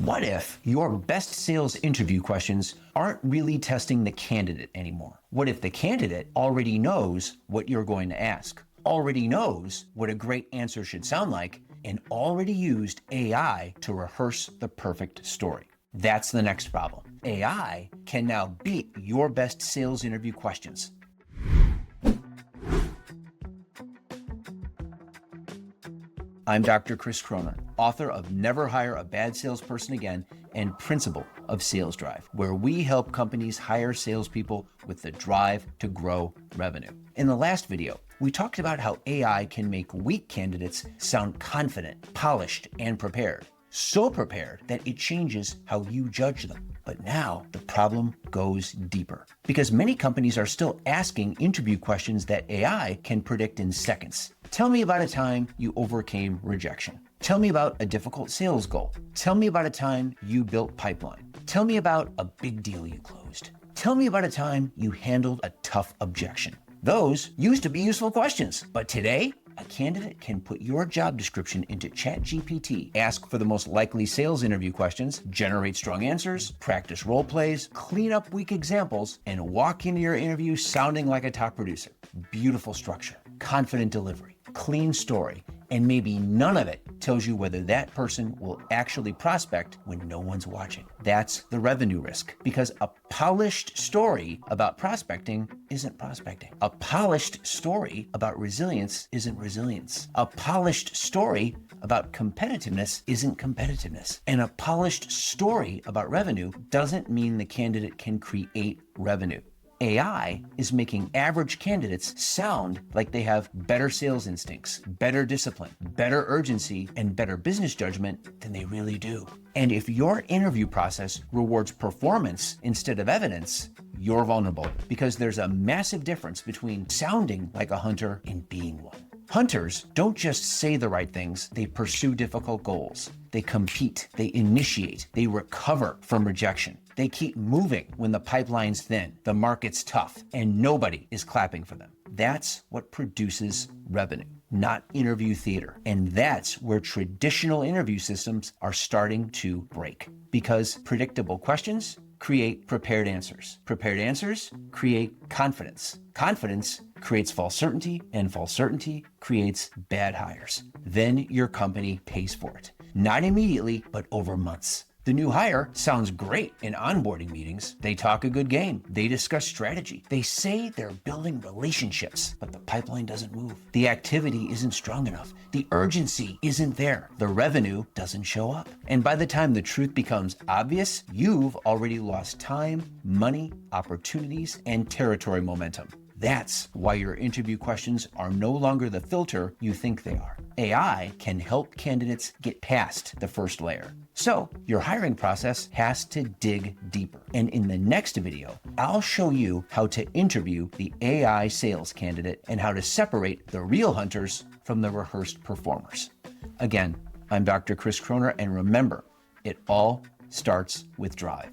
What if your best sales interview questions aren't really testing the candidate anymore? What if the candidate already knows what you're going to ask, already knows what a great answer should sound like, and already used AI to rehearse the perfect story? That's the next problem. AI can now beat your best sales interview questions. I'm Dr. Chris Croner, author of Never Hire a Bad Salesperson Again and principal of Sales Drive, where we help companies hire salespeople with the drive to grow revenue. In the last video, we talked about how AI can make weak candidates sound confident, polished, and prepared. So prepared that it changes how you judge them. But now the problem goes deeper because many companies are still asking interview questions that AI can predict in seconds. Tell me about a time you overcame rejection. Tell me about a difficult sales goal. Tell me about a time you built pipeline. Tell me about a big deal you closed. Tell me about a time you handled a tough objection. Those used to be useful questions, but today, a candidate can put your job description into ChatGPT, ask for the most likely sales interview questions, generate strong answers, practice role plays, clean up weak examples, and walk into your interview sounding like a top producer. Beautiful structure, confident delivery, clean story, and maybe none of it tells you whether that person will actually prospect when no one's watching. That's the revenue risk, because a polished story about prospecting isn't prospecting. A polished story about resilience isn't resilience. A polished story about competitiveness isn't competitiveness. And a polished story about revenue doesn't mean the candidate can create revenue. AI is making average candidates sound like they have better sales instincts, better discipline, better urgency, and better business judgment than they really do. And if your interview process rewards performance instead of evidence, you're vulnerable because there's a massive difference between sounding like a hunter and being one. Hunters don't just say the right things, they pursue difficult goals. They compete, they initiate, they recover from rejection. They keep moving when the pipeline's thin, the market's tough, and nobody is clapping for them. That's what produces revenue, not interview theater. And that's where traditional interview systems are starting to break. Because predictable questions create prepared answers. Prepared answers create confidence. Confidence creates false certainty, and false certainty creates bad hires. Then your company pays for it. Not immediately, but over months. The new hire sounds great in onboarding meetings. They talk a good game. They discuss strategy. They say they're building relationships, but the pipeline doesn't move. The activity isn't strong enough. The urgency isn't there. The revenue doesn't show up. And by the time the truth becomes obvious, you've already lost time, money, opportunities, and territory momentum. That's why your interview questions are no longer the filter you think they are. AI can help candidates get past the first layer. So your hiring process has to dig deeper. And in the next video, I'll show you how to interview the AI sales candidate and how to separate the real hunters from the rehearsed performers. Again, I'm Dr. Chris Croner, and remember, it all starts with drive.